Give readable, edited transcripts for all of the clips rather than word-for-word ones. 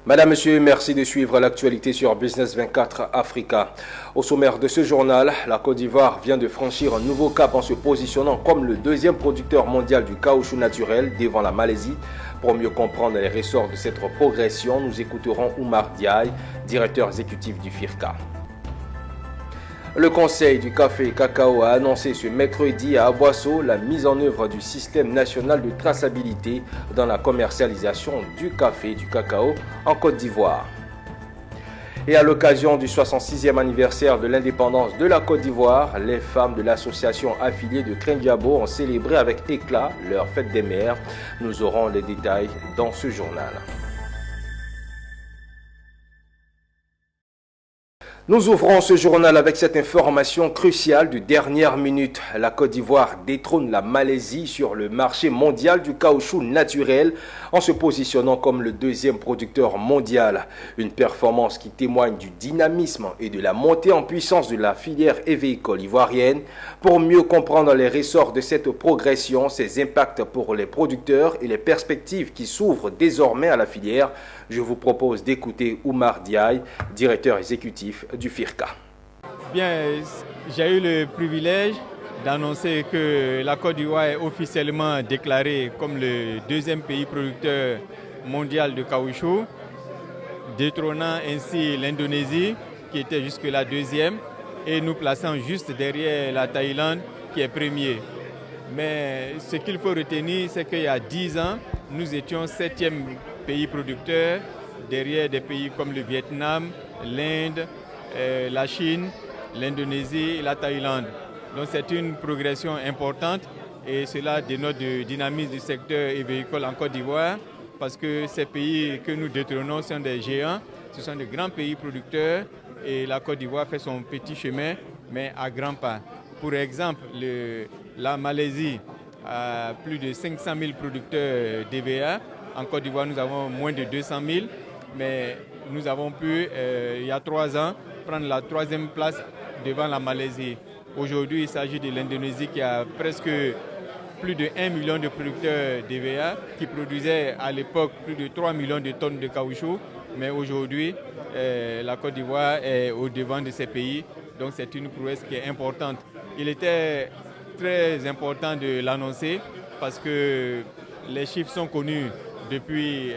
Madame, Monsieur, merci de suivre l'actualité sur Business 24 Africa. Au sommaire de ce journal, la Côte d'Ivoire vient de franchir un nouveau cap en se positionnant comme le deuxième producteur mondial du caoutchouc naturel devant la Malaisie. Pour mieux comprendre les ressorts de cette progression, nous écouterons Oumar Diaye, directeur exécutif du FIRCA. Le Conseil du café et cacao a annoncé ce mercredi à Aboisseau la mise en œuvre du système national de traçabilité dans la commercialisation du café et du cacao en Côte d'Ivoire. Et à l'occasion du 66e anniversaire de l'indépendance de la Côte d'Ivoire, les femmes de l'association affiliée de Krendiabo ont célébré avec éclat leur fête des mères. Nous aurons les détails dans ce journal. Nous ouvrons ce journal avec cette information cruciale de dernière minute. La Côte d'Ivoire détrône la Malaisie sur le marché mondial du caoutchouc naturel en se positionnant comme le deuxième producteur mondial. Une performance qui témoigne du dynamisme et de la montée en puissance de la filière évéicole ivoirienne. Pour mieux comprendre les ressorts de cette progression, ses impacts pour les producteurs et les perspectives qui s'ouvrent désormais à la filière, je vous propose d'écouter Oumar Diaye, directeur exécutif du FIRCA. Bien, j'ai eu le privilège d'annoncer que la Côte d'Ivoire est officiellement déclarée comme le deuxième pays producteur mondial de caoutchouc, détrônant ainsi l'Indonésie qui était jusque-là deuxième et nous plaçant juste derrière la Thaïlande qui est premier. Mais ce qu'il faut retenir, c'est qu'il y a 10 ans, nous étions septième pays producteur derrière des pays comme le Vietnam, l'Inde, la Chine, l'Indonésie et la Thaïlande. Donc c'est une progression importante et cela dénote le dynamisme du secteur évéicole en Côte d'Ivoire parce que ces pays que nous détrônons sont des géants, ce sont des grands pays producteurs et la Côte d'Ivoire fait son petit chemin mais à grands pas. Pour exemple, la Malaisie a plus de 500 000 producteurs d'EVA. En Côte d'Ivoire, nous avons moins de 200 000, mais nous avons pu, il y a 3 ans, prendre la 3e place devant la Malaisie. Aujourd'hui, il s'agit de l'Indonésie qui a presque plus de 1 million de producteurs d'EVA, qui produisaient à l'époque plus de 3 millions de tonnes de caoutchouc, mais aujourd'hui, la Côte d'Ivoire est au devant de ces pays, donc c'est une prouesse qui est importante. Il était très important de l'annoncer parce que les chiffres sont connus depuis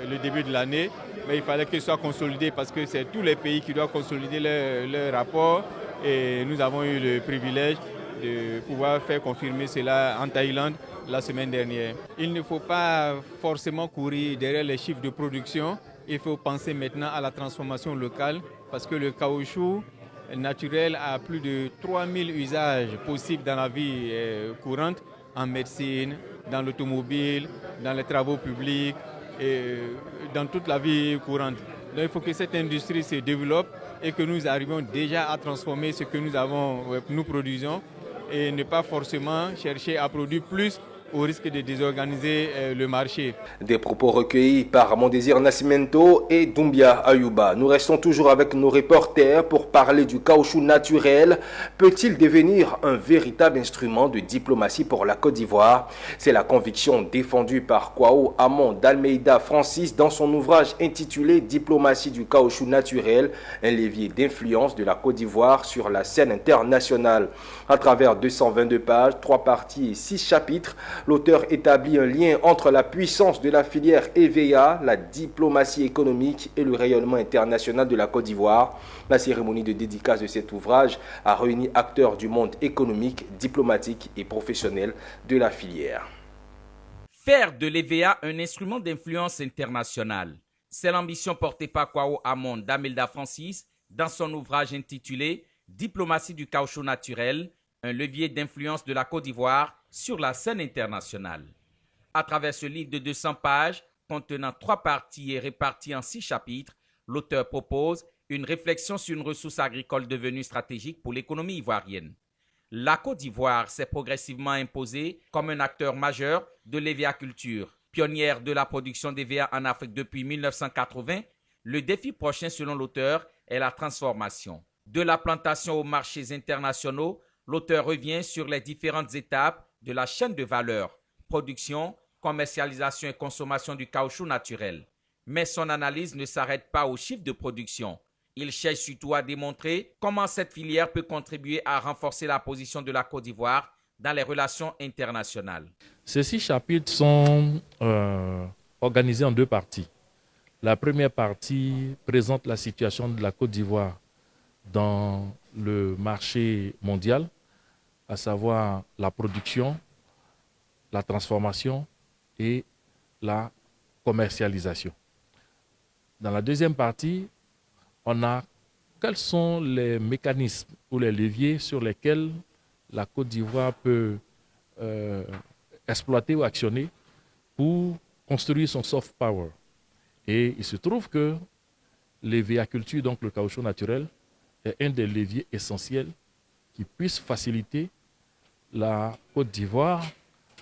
le début de l'année, mais il fallait qu'ils soient consolidés parce que c'est tous les pays qui doivent consolider leur rapport et nous avons eu le privilège de pouvoir faire confirmer cela en Thaïlande la semaine dernière. Il ne faut pas forcément courir derrière les chiffres de production, il faut penser maintenant à la transformation locale parce que le caoutchouc naturel a plus de 3000 usages possibles dans la vie courante, en médecine, dans l'automobile, dans les travaux publics et dans toute la vie courante. Donc il faut que cette industrie se développe et que nous arrivions déjà à transformer ce que nous produisons et ne pas forcément chercher à produire plus au risque de désorganiser le marché. Des propos recueillis par Mondésir Nascimento et Doumbia Ayouba. Nous restons toujours avec nos reporters pour parler du caoutchouc naturel. Peut-il devenir un véritable instrument de diplomatie pour la Côte d'Ivoire? C'est la conviction défendue par Kwao Amon d'Almeida Francis dans son ouvrage intitulé Diplomatie du caoutchouc naturel, un levier d'influence de la Côte d'Ivoire sur la scène internationale. À travers 222 pages, 3 parties et 6 chapitres, l'auteur établit un lien entre la puissance de la filière EVA, la diplomatie économique et le rayonnement international de la Côte d'Ivoire. La cérémonie de dédicace de cet ouvrage a réuni acteurs du monde économique, diplomatique et professionnel de la filière. Faire de l'EVA un instrument d'influence internationale, c'est l'ambition portée par Kwao Amon d'Almeida Francis dans son ouvrage intitulé Diplomatie du caoutchouc naturel, un levier d'influence de la Côte d'Ivoire sur la scène internationale. À travers ce livre de 200 pages, contenant 3 parties et réparties en 6 chapitres, l'auteur propose une réflexion sur une ressource agricole devenue stratégique pour l'économie ivoirienne. La Côte d'Ivoire s'est progressivement imposée comme un acteur majeur de l'EVA-culture. Pionnière de la production d'EVA en Afrique depuis 1980, le défi prochain selon l'auteur est la transformation. De la plantation aux marchés internationaux, l'auteur revient sur les différentes étapes de la chaîne de valeur, production, commercialisation et consommation du caoutchouc naturel. Mais son analyse ne s'arrête pas aux chiffres de production. Il cherche surtout à démontrer comment cette filière peut contribuer à renforcer la position de la Côte d'Ivoire dans les relations internationales. Ces 6 chapitres sont organisés en 2 parties. La première partie présente la situation de la Côte d'Ivoire dans le marché mondial, à savoir la production, la transformation et la commercialisation. Dans la deuxième partie, on a quels sont les mécanismes ou les leviers sur lesquels la Côte d'Ivoire peut exploiter ou actionner pour construire son soft power. Et il se trouve que l'EVA-culture, donc le caoutchouc naturel, est un des leviers essentiels qui puisse faciliter la Côte d'Ivoire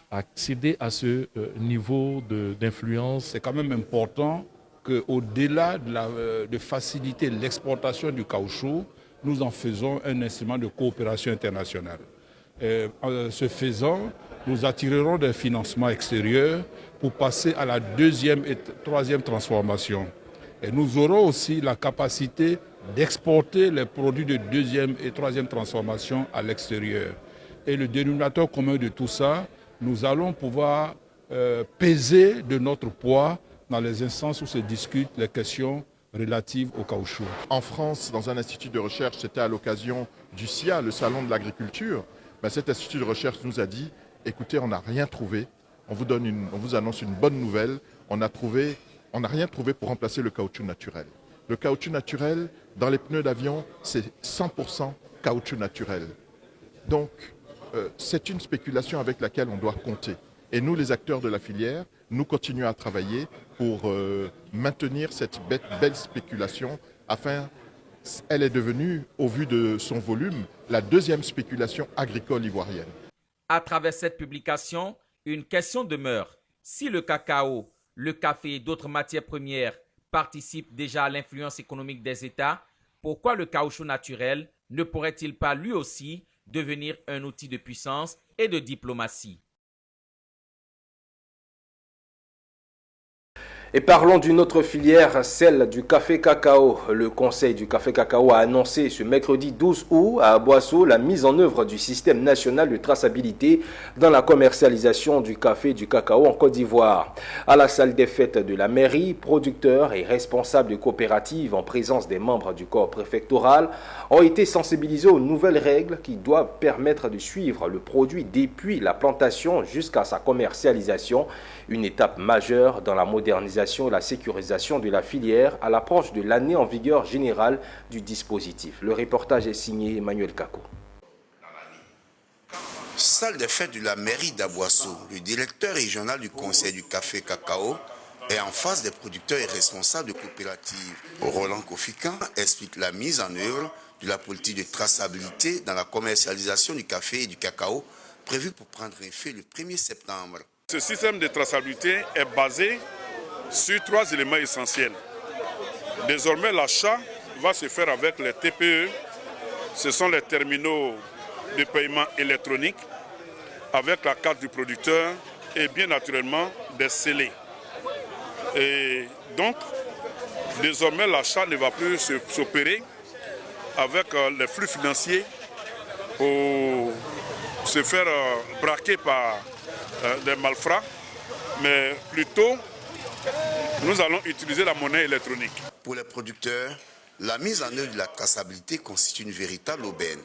à accéder à ce niveau d'influence. C'est quand même important qu'au-delà de faciliter l'exportation du caoutchouc, nous en faisons un instrument de coopération internationale. Ce faisant, nous attirerons des financements extérieurs pour passer à la 2e et 3e transformation. Et nous aurons aussi la capacité d'exporter les produits de 2e et 3e transformation à l'extérieur. Et le dénominateur commun de tout ça, nous allons pouvoir peser de notre poids dans les instances où se discutent les questions relatives au caoutchouc. En France, dans un institut de recherche, c'était à l'occasion du SIA, le Salon de l'agriculture, cet institut de recherche nous a dit, écoutez, on n'a rien trouvé, on vous annonce une bonne nouvelle, on n'a rien trouvé pour remplacer le caoutchouc naturel. Le caoutchouc naturel, dans les pneus d'avion, c'est 100% caoutchouc naturel. Donc, c'est une spéculation avec laquelle on doit compter. Et nous, les acteurs de la filière, nous continuons à travailler pour maintenir cette belle spéculation afin, elle est devenue, au vu de son volume, la 2e spéculation agricole ivoirienne. À travers cette publication, une question demeure. Si le cacao, le café et d'autres matières premières participent déjà à l'influence économique des États, pourquoi le caoutchouc naturel ne pourrait-il pas lui aussi devenir un outil de puissance et de diplomatie? Et parlons d'une autre filière, celle du café cacao. Le Conseil du café cacao a annoncé ce mercredi 12 août à Aboissou la mise en œuvre du système national de traçabilité dans la commercialisation du café et du cacao en Côte d'Ivoire. À la salle des fêtes de la mairie, producteurs et responsables de coopératives en présence des membres du corps préfectoral ont été sensibilisés aux nouvelles règles qui doivent permettre de suivre le produit depuis la plantation jusqu'à sa commercialisation, une étape majeure dans la modernisation et la sécurisation de la filière à l'approche de l'année en vigueur générale du dispositif. Le reportage est signé Emmanuel Kako. Salle des fêtes de la mairie d'Aboissou, le directeur régional du Conseil du café cacao est en face des producteurs et responsables de coopératives. Roland Kofikan explique la mise en œuvre de la politique de traçabilité dans la commercialisation du café et du cacao prévue pour prendre effet le 1er septembre. Ce système de traçabilité est basé sur 3 éléments essentiels. Désormais, l'achat va se faire avec les TPE, ce sont les terminaux de paiement électronique, avec la carte du producteur et bien naturellement des scellés. Et donc, désormais, l'achat ne va plus s'opérer avec les flux financiers pour se faire braquer par des malfrats, mais plutôt nous allons utiliser la monnaie électronique. Pour les producteurs, la mise en œuvre de la traçabilité constitue une véritable aubaine.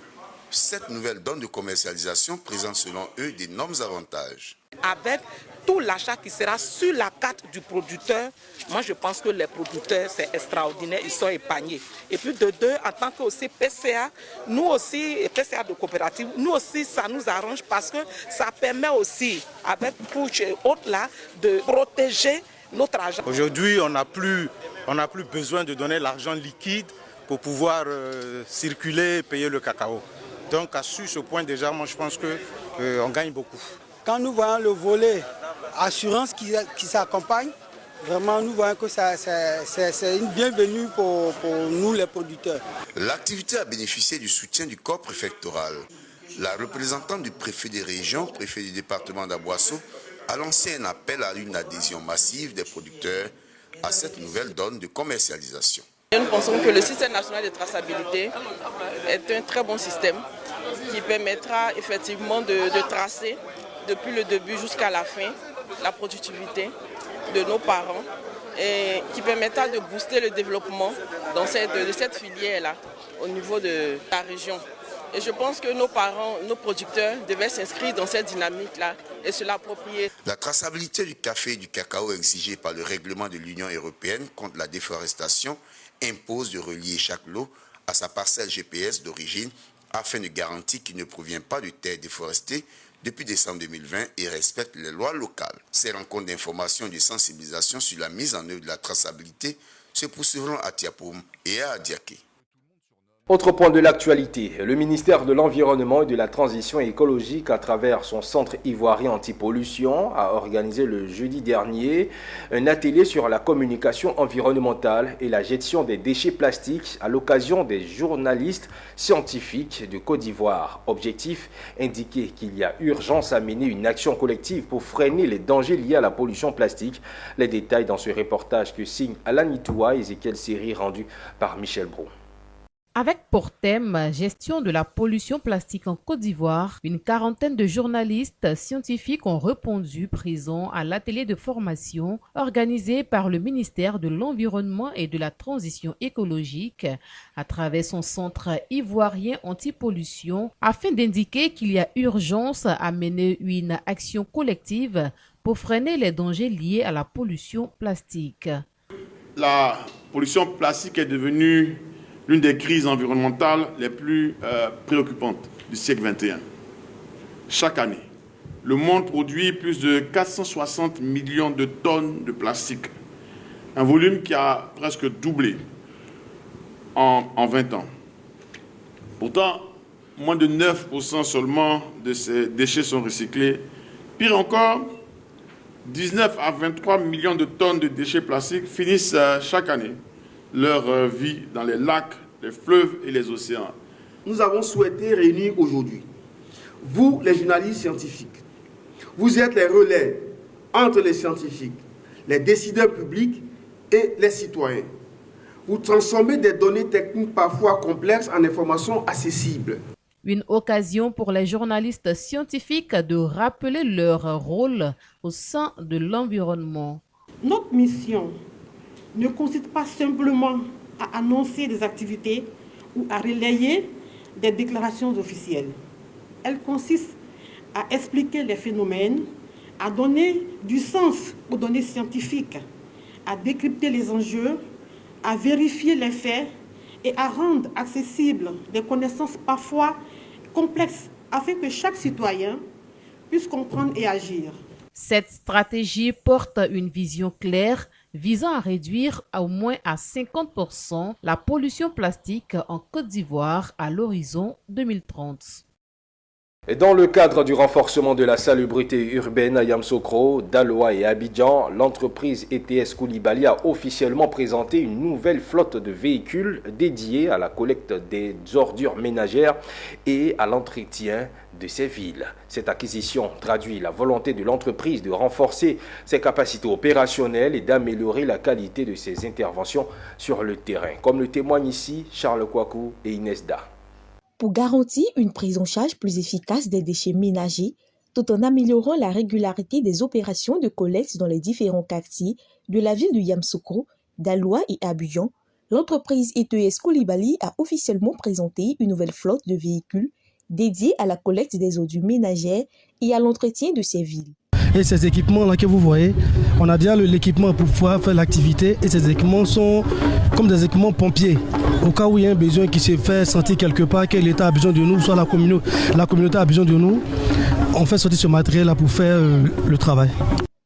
Cette nouvelle donne de commercialisation présente selon eux d'énormes avantages. Avec tout l'achat qui sera sur la carte du producteur, moi je pense que les producteurs c'est extraordinaire, ils sont épargnés. Et puis de deux, en tant que aussi PCA, nous aussi, PCA de coopérative, nous aussi ça nous arrange parce que ça permet aussi, avec Pouch et autres là, de protéger notre argent. Aujourd'hui, on n'a plus besoin de donner l'argent liquide pour pouvoir circuler et payer le cacao. Donc sur ce point déjà, moi je pense qu'on gagne beaucoup. Quand nous voyons le volet assurance qui s'accompagne, vraiment nous voyons que c'est une bienvenue pour nous les producteurs. L'activité a bénéficié du soutien du corps préfectoral. La représentante du préfet des régions, préfet du département d'Aboissou, a lancé un appel à une adhésion massive des producteurs à cette nouvelle donne de commercialisation. Nous pensons que le système national de traçabilité est un très bon système qui permettra effectivement de tracer depuis le début jusqu'à la fin la productivité de nos parents et qui permettra de booster le développement de cette filière-là au niveau de la région. Et je pense que nos parents, nos producteurs devaient s'inscrire dans cette dynamique-là et se l'approprier. La traçabilité du café et du cacao exigée par le règlement de l'Union européenne contre la déforestation impose de relier chaque lot à sa parcelle GPS d'origine afin de garantir qu'il ne provient pas de terres déforestées depuis décembre 2020 et respecte les lois locales. Ces rencontres d'information et de sensibilisation sur la mise en œuvre de la traçabilité se poursuivront à Tiapoum et à Adiaké. Autre point de l'actualité, le ministère de l'Environnement et de la Transition écologique, à travers son centre ivoirien anti-pollution, a organisé le jeudi dernier un atelier sur la communication environnementale et la gestion des déchets plastiques à l'occasion des journalistes scientifiques de Côte d'Ivoire. Objectif, indiquer qu'il y a urgence à mener une action collective pour freiner les dangers liés à la pollution plastique. Les détails dans ce reportage que signe Alan Itoua et Ezekiel Seri rendu par Michel Brou. Avec pour thème « Gestion de la pollution plastique en Côte d'Ivoire », une quarantaine de journalistes scientifiques ont répondu présents à l'atelier de formation organisé par le ministère de l'Environnement et de la Transition écologique à travers son centre ivoirien anti-pollution afin d'indiquer qu'il y a urgence à mener une action collective pour freiner les dangers liés à la pollution plastique. La pollution plastique est devenue l'une des crises environnementales les plus préoccupantes du siècle XXI. Chaque année, le monde produit plus de 460 millions de tonnes de plastique, un volume qui a presque doublé en 20 ans. Pourtant, moins de 9% seulement de ces déchets sont recyclés. Pire encore, 19 à 23 millions de tonnes de déchets plastiques finissent chaque année leur vie dans les lacs, les fleuves et les océans. Nous avons souhaité réunir aujourd'hui, vous les journalistes scientifiques, vous êtes les relais entre les scientifiques, les décideurs publics et les citoyens. Vous transformez des données techniques parfois complexes en informations accessibles. Une occasion pour les journalistes scientifiques de rappeler leur rôle au sein de l'environnement. Notre mission ne consiste pas simplement à annoncer des activités ou à relayer des déclarations officielles. Elle consiste à expliquer les phénomènes, à donner du sens aux données scientifiques, à décrypter les enjeux, à vérifier les faits et à rendre accessibles des connaissances parfois complexes afin que chaque citoyen puisse comprendre et agir. Cette stratégie porte une vision claire visant à réduire au moins à 50% la pollution plastique en Côte d'Ivoire à l'horizon 2030. Et dans le cadre du renforcement de la salubrité urbaine à Yamoussoukro, Daloa et Abidjan, l'entreprise ETS Koulibaly a officiellement présenté une nouvelle flotte de véhicules dédiés à la collecte des ordures ménagères et à l'entretien de ces villes. Cette acquisition traduit la volonté de l'entreprise de renforcer ses capacités opérationnelles et d'améliorer la qualité de ses interventions sur le terrain, comme le témoignent ici Charles Kouakou et Inès Da. Pour garantir une prise en charge plus efficace des déchets ménagers, tout en améliorant la régularité des opérations de collecte dans les différents quartiers de la ville de Yamoussoukro, Daloa et Abidjan, l'entreprise ETS Koulibaly a officiellement présenté une nouvelle flotte de véhicules dédiés à la collecte des ordures ménagères et à l'entretien de ces villes. Et ces équipements-là que vous voyez, on a déjà l'équipement pour pouvoir faire l'activité et ces équipements sont comme des équipements pompiers. Au cas où il y a un besoin qui se fait sentir quelque part, que l'État a besoin de nous, soit la communauté a besoin de nous, on fait sortir ce matériel-là pour faire le travail.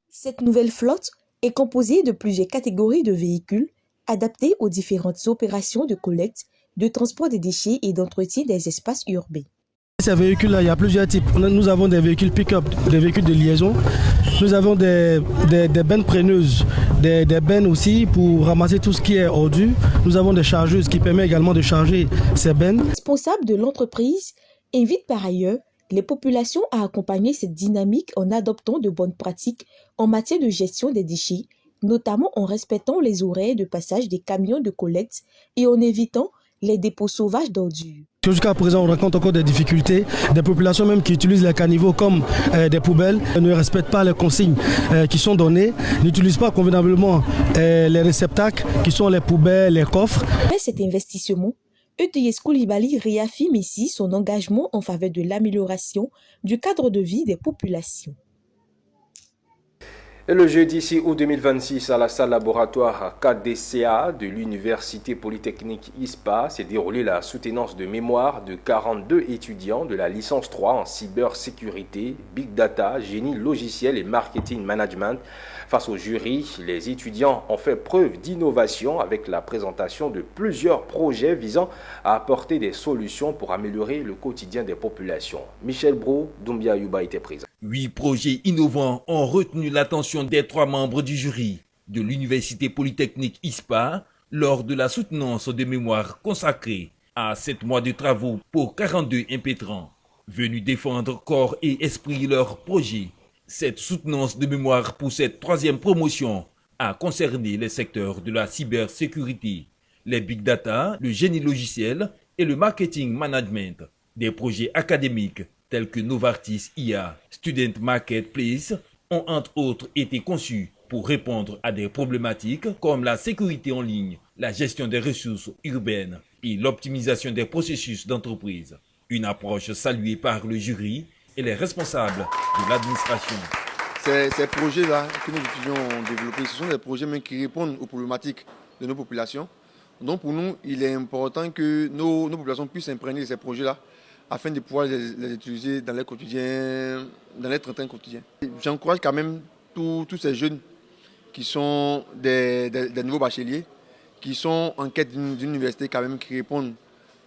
Cette nouvelle flotte est composée de plusieurs catégories de véhicules adaptés aux différentes opérations de collecte, de transport des déchets et d'entretien des espaces urbains. Ces véhicules-là, il y a plusieurs types. Nous avons des véhicules pick-up, des véhicules de liaison. Nous avons des bennes preneuses, des bennes aussi pour ramasser tout ce qui est ordure. Nous avons des chargeuses qui permettent également de charger ces bennes. Le responsable de l'entreprise invite par ailleurs les populations à accompagner cette dynamique en adoptant de bonnes pratiques en matière de gestion des déchets notamment en respectant les horaires de passage des camions de collecte et en évitant les dépôts sauvages d'ordures. Jusqu'à présent, on rencontre encore des difficultés. Des populations même qui utilisent les caniveaux comme des poubelles ne respectent pas les consignes qui sont données, n'utilisent pas convenablement les réceptacles qui sont les poubelles, les coffres. Après cet investissement, ETS Coulibaly réaffirme ici son engagement en faveur de l'amélioration du cadre de vie des populations. Et le jeudi 6 août 2026, à la salle laboratoire KDCA de l'Université Polytechnique ISPA, s'est déroulée la soutenance de mémoire de 42 étudiants de la licence 3 en cybersécurité, big data, génie logiciel et marketing management. Face au jury, les étudiants ont fait preuve d'innovation avec la présentation de plusieurs projets visant à apporter des solutions pour améliorer le quotidien des populations. Michel Bro, Doumbia Yuba était présent. 8 projets innovants ont retenu l'attention des 3 membres du jury de l'Université Polytechnique ISPA lors de la soutenance de mémoire consacrée à 7 mois de travaux pour 42 impétrants. Venus défendre corps et esprit leurs projets, cette soutenance de mémoire pour cette 3e promotion a concerné les secteurs de la cybersécurité, les big data, le génie logiciel et le marketing management. Des projets académiques tels que Novartis IA, Student Marketplace ont entre autres été conçus pour répondre à des problématiques comme la sécurité en ligne, la gestion des ressources urbaines et l'optimisation des processus d'entreprise. Une approche saluée par le jury et les responsables de l'administration. Ces projets-là que nos étudiants ont développés, ce sont des projets même qui répondent aux problématiques de nos populations. Donc pour nous, il est important que nos populations puissent imprégner ces projets-là afin de pouvoir les utiliser dans leur quotidien, dans leur train quotidien. J'encourage quand même tous ces jeunes qui sont des nouveaux bacheliers, qui sont en quête d'une université quand même qui répondent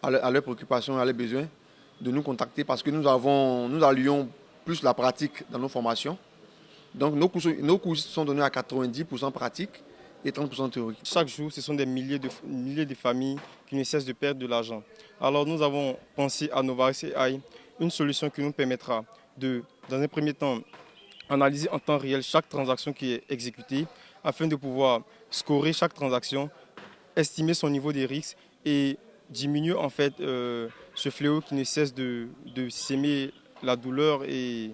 à leurs préoccupations, à leurs besoins, de nous contacter parce que nous allions plus la pratique dans nos formations. Donc nos cours sont donnés à 90% pratique et 30% théorique. Chaque jour, ce sont des milliers de familles qui ne cessent de perdre de l'argent. Alors nous avons pensé à Novartis AI, une solution qui nous permettra de, dans un premier temps, analyser en temps réel chaque transaction qui est exécutée afin de pouvoir scorer chaque transaction, estimer son niveau de risque et diminuer en fait ce fléau qui ne cesse de s'aimer la douleur et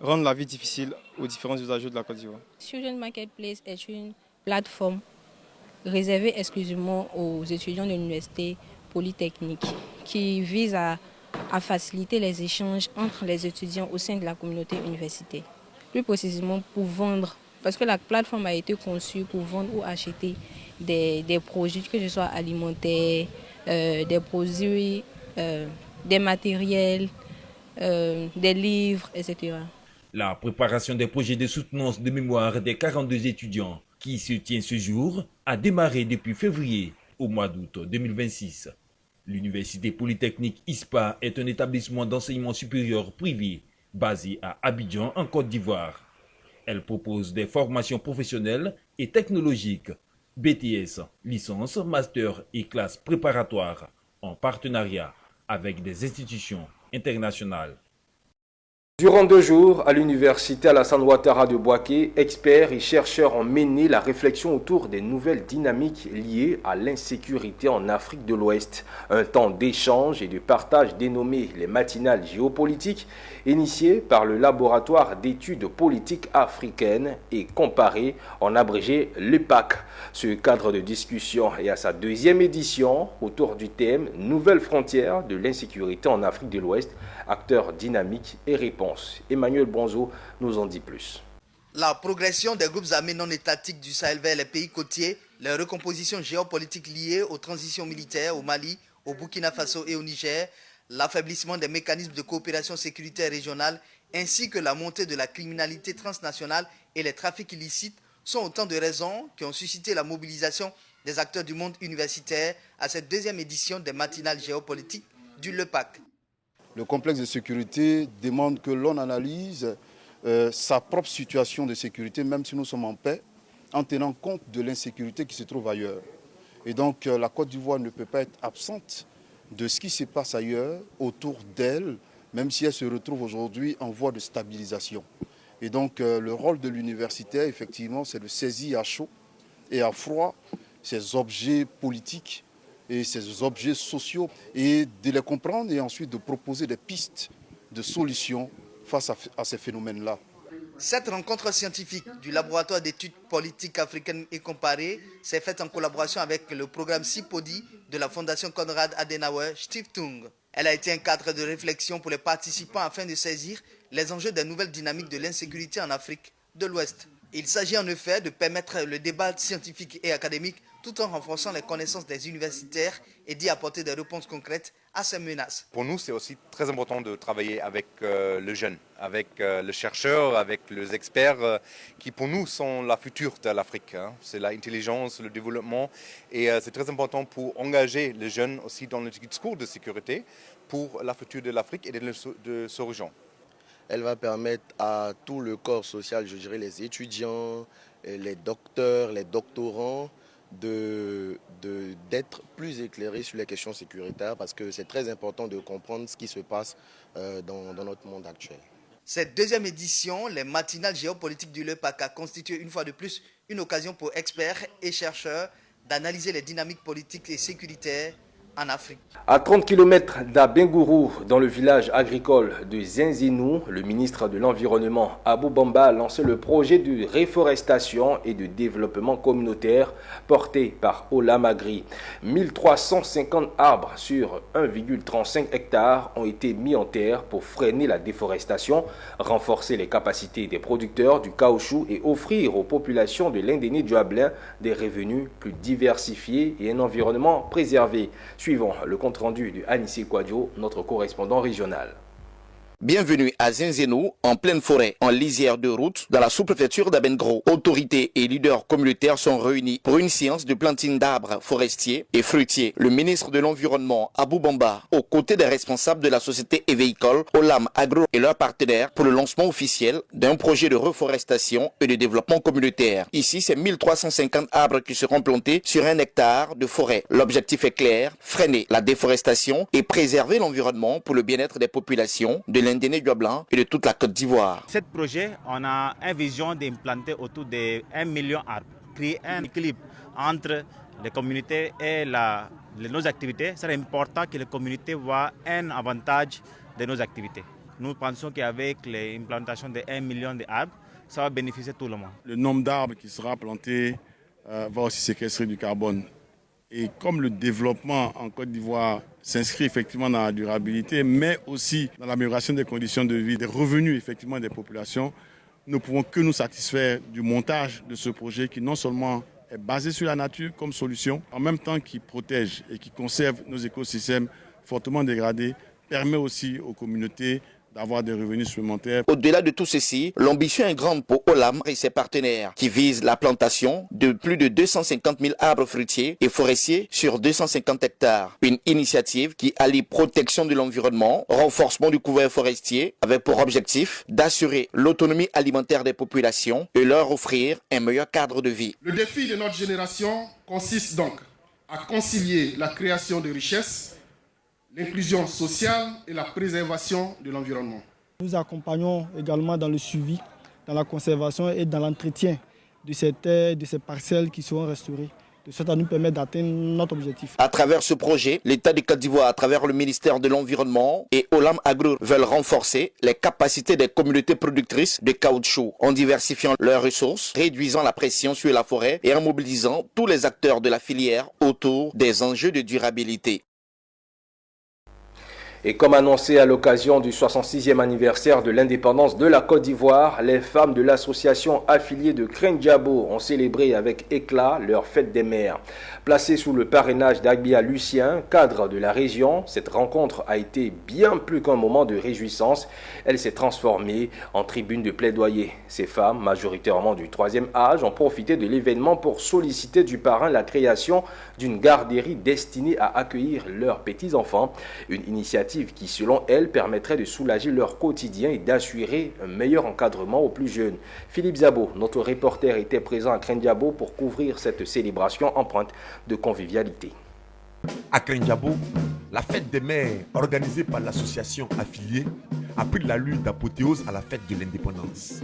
rendre la vie difficile aux différents usagers de la Côte d'Ivoire. Student Marketplace est une plateforme réservée exclusivement aux étudiants de l'université polytechnique qui vise à faciliter les échanges entre les étudiants au sein de la communauté universitaire. Plus précisément pour vendre, parce que la plateforme a été conçue pour vendre ou acheter des produits, que ce soit alimentaires, des produits, des matériels, des livres, etc. La préparation des projets de soutenance de mémoire des 42 étudiants qui se tient ce jour a démarré depuis février au mois d'août 2026. L'Université Polytechnique ISPA est un établissement d'enseignement supérieur privé basé à Abidjan en Côte d'Ivoire. Elle propose des formations professionnelles et technologiques, BTS, licence, master et classes préparatoires en partenariat avec des institutions internationales. Durant 2 jours, à l'université Alassane Ouattara de Bouaké, experts et chercheurs ont mené la réflexion autour des nouvelles dynamiques liées à l'insécurité en Afrique de l'Ouest. Un temps d'échange et de partage dénommé les matinales géopolitiques, initié par le laboratoire d'études politiques africaines et comparées, en abrégé l'EPAC. Ce cadre de discussion est à sa 2e édition autour du thème « Nouvelles frontières de l'insécurité en Afrique de l'Ouest, acteurs dynamiques et réponses ». Emmanuel Bonzo nous en dit plus. La progression des groupes armés non étatiques du Sahel vers les pays côtiers, les recompositions géopolitiques liées aux transitions militaires au Mali, au Burkina Faso et au Niger, l'affaiblissement des mécanismes de coopération sécuritaire régionale ainsi que la montée de la criminalité transnationale et les trafics illicites sont autant de raisons qui ont suscité la mobilisation des acteurs du monde universitaire à cette 2e édition des matinales géopolitiques du LEPAC. Le complexe de sécurité demande que l'on analyse sa propre situation de sécurité, même si nous sommes en paix, en tenant compte de l'insécurité qui se trouve ailleurs. Et donc la Côte d'Ivoire ne peut pas être absente de ce qui se passe ailleurs, autour d'elle, même si elle se retrouve aujourd'hui en voie de stabilisation. Et donc le rôle de l'universitaire, effectivement, c'est de saisir à chaud et à froid ces objets politiques et ces objets sociaux et de les comprendre et ensuite de proposer des pistes de solutions face à ces phénomènes-là. Cette rencontre scientifique du laboratoire d'études politiques africaines et comparées s'est faite en collaboration avec le programme CIPODI de la Fondation Konrad Adenauer Stiftung. Elle a été un cadre de réflexion pour les participants afin de saisir les enjeux des nouvelles dynamiques de l'insécurité en Afrique de l'Ouest. Il s'agit en effet de permettre le débat scientifique et académique tout en renforçant les connaissances des universitaires et d'y apporter des réponses concrètes à ces menaces. Pour nous, c'est aussi très important de travailler avec le jeune, avec le chercheur, avec les experts qui pour nous sont la future de l'Afrique. C'est l'intelligence, le développement et c'est très important pour engager les jeunes aussi dans le discours de sécurité pour la future de l'Afrique et de ce région. Elle va permettre à tout le corps social, je dirais les étudiants, les docteurs, les doctorants, d'être plus éclairés sur les questions sécuritaires parce que c'est très important de comprendre ce qui se passe dans notre monde actuel. Cette deuxième édition, les matinales géopolitiques du LEPAC, a constitué une fois de plus une occasion pour experts et chercheurs d'analyser les dynamiques politiques et sécuritaires en Afrique. À 30 km d'Abengourou, dans le village agricole de Zinzinou, le ministre de l'Environnement Abou Bamba a lancé le projet de réforestation et de développement communautaire porté par Olam Agri. 1350 arbres sur 1,35 hectares ont été mis en terre pour freiner la déforestation, renforcer les capacités des producteurs du caoutchouc et offrir aux populations de l'Indéné du Hablin des revenus plus diversifiés et un environnement préservé. Suivons le compte-rendu de Anissé Kouadio, notre correspondant régional. Bienvenue à Zinzinou, en pleine forêt, en lisière de route, dans la sous-préfecture d'Abengro. Autorités et leaders communautaires sont réunis pour une séance de plantine d'arbres forestiers et fruitiers. Le ministre de l'Environnement, Abou Bamba, aux côtés des responsables de la société évéicole, Olam Agro et leurs partenaires, pour le lancement officiel d'un projet de reforestation et de développement communautaire. Ici, c'est 1350 arbres qui seront plantés sur 1 hectare de forêt. L'objectif est clair, freiner la déforestation et préserver l'environnement pour le bien-être des populations de l'Indéné du Blanc et de toute la Côte d'Ivoire. Ce projet, on a une vision d'implanter autour de 1 million d'arbres, créer un équilibre entre les communautés et nos activités. C'est important que les communautés voient un avantage de nos activités. Nous pensons qu'avec l'implantation de 1 million d'arbres, ça va bénéficier tout le monde. Le nombre d'arbres qui sera planté va aussi séquestrer du carbone. Et comme le développement en Côte d'Ivoire s'inscrit effectivement dans la durabilité, mais aussi dans l'amélioration des conditions de vie, des revenus effectivement des populations, nous ne pouvons que nous satisfaire du montage de ce projet qui non seulement est basé sur la nature comme solution, en même temps qui protège et qui conserve nos écosystèmes fortement dégradés, permet aussi aux communautés d'avoir des revenus supplémentaires. Au-delà de tout ceci, l'ambition est grande pour Olam et ses partenaires qui visent la plantation de plus de 250 000 arbres fruitiers et forestiers sur 250 hectares. Une initiative qui allie protection de l'environnement, renforcement du couvert forestier avec pour objectif d'assurer l'autonomie alimentaire des populations et leur offrir un meilleur cadre de vie. Le défi de notre génération consiste donc à concilier la création de richesses, l'inclusion sociale et la préservation de l'environnement. Nous accompagnons également dans le suivi, dans la conservation et dans l'entretien de ces terres, de ces parcelles qui seront restaurées, de sorte à nous permettre d'atteindre notre objectif. À travers ce projet, l'État de Côte d'Ivoire, à travers le ministère de l'Environnement et Olam Agro, veulent renforcer les capacités des communautés productrices de caoutchouc en diversifiant leurs ressources, réduisant la pression sur la forêt et en mobilisant tous les acteurs de la filière autour des enjeux de durabilité. Et comme annoncé à l'occasion du 66e anniversaire de l'indépendance de la Côte d'Ivoire, les femmes de l'association affiliée de Krenjabo ont célébré avec éclat leur fête des mères. Placée sous le parrainage d'Agbia Lucien, cadre de la région, cette rencontre a été bien plus qu'un moment de réjouissance. Elle s'est transformée en tribune de plaidoyer. Ces femmes, majoritairement du 3e âge, ont profité de l'événement pour solliciter du parrain la création d'une garderie destinée à accueillir leurs petits-enfants. Une initiative qui, selon elles, permettrait de soulager leur quotidien et d'assurer un meilleur encadrement aux plus jeunes. Philippe Zabo, notre reporter, était présent à Krenjabo pour couvrir cette célébration empreinte de convivialité. À Krenjabo, La fête des mères, organisée par l'association affiliée, a pris l'allure d'apothéose à la fête de l'indépendance.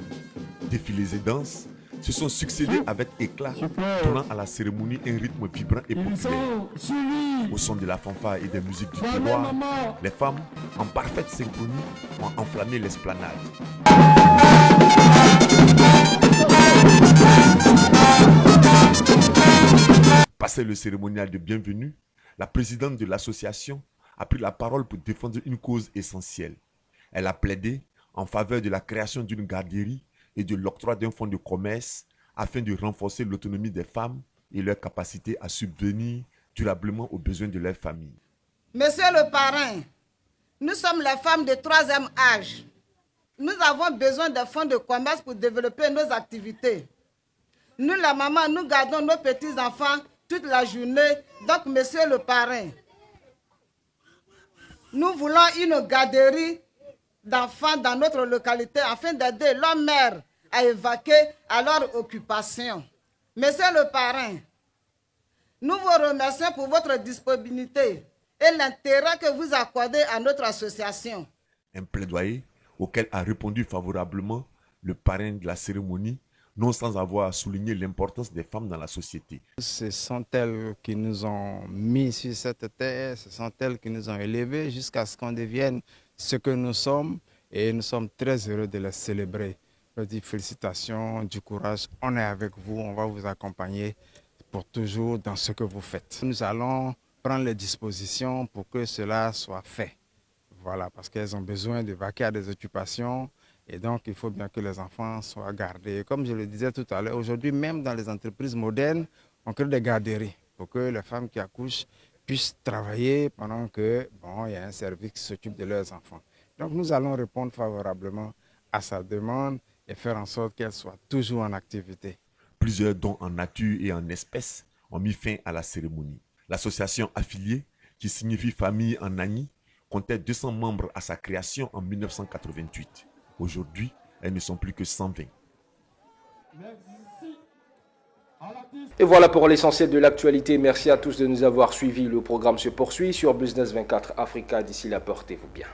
Défilés et danses se sont succédés avec éclat, donnant à la cérémonie un rythme vibrant et populaire. Au son de la fanfare et des musiques du terroir, les femmes, en parfaite synchronie, ont enflammé l'esplanade. Passé le cérémonial de bienvenue, la présidente de l'association a pris la parole pour défendre une cause essentielle. Elle a plaidé en faveur de la création d'une garderie et de l'octroi d'un fonds de commerce afin de renforcer l'autonomie des femmes et leur capacité à subvenir durablement aux besoins de leur famille. Monsieur le parrain, nous sommes les femmes de 3e âge. Nous avons besoin de fonds de commerce pour développer nos activités. Nous, la maman, nous gardons nos petits-enfants toute la journée. Donc, monsieur le parrain, nous voulons une garderie d'enfants dans notre localité afin d'aider leurs mères à évacuer à leur occupation. Monsieur le parrain, nous vous remercions pour votre disponibilité et l'intérêt que vous accordez à notre association. Un plaidoyer auquel a répondu favorablement le parrain de la cérémonie, non sans avoir souligné l'importance des femmes dans la société. Ce sont elles qui nous ont mis sur cette terre, ce sont elles qui nous ont élevés jusqu'à ce qu'on devienne ce que nous sommes et nous sommes très heureux de les célébrer. Je dis félicitations, du courage, on est avec vous, on va vous accompagner pour toujours dans ce que vous faites. Nous allons prendre les dispositions pour que cela soit fait. Voilà, parce qu'elles ont besoin de vaquer à des occupations et donc il faut bien que les enfants soient gardés. Comme je le disais tout à l'heure, aujourd'hui même dans les entreprises modernes, on crée des garderies pour que les femmes qui accouchent puissent travailler pendant que il y a un service qui s'occupe de leurs enfants. Donc nous allons répondre favorablement à sa demande et faire en sorte qu'elle soit toujours en activité. Plusieurs dons en nature et en espèces ont mis fin à la cérémonie. L'association affiliée, qui signifie famille en Agni, comptait 200 membres à sa création en 1988. Aujourd'hui, elles ne sont plus que 120. Et voilà pour l'essentiel de l'actualité. Merci à tous de nous avoir suivis. Le programme se poursuit sur Business 24 Africa. D'ici là, portez-vous bien.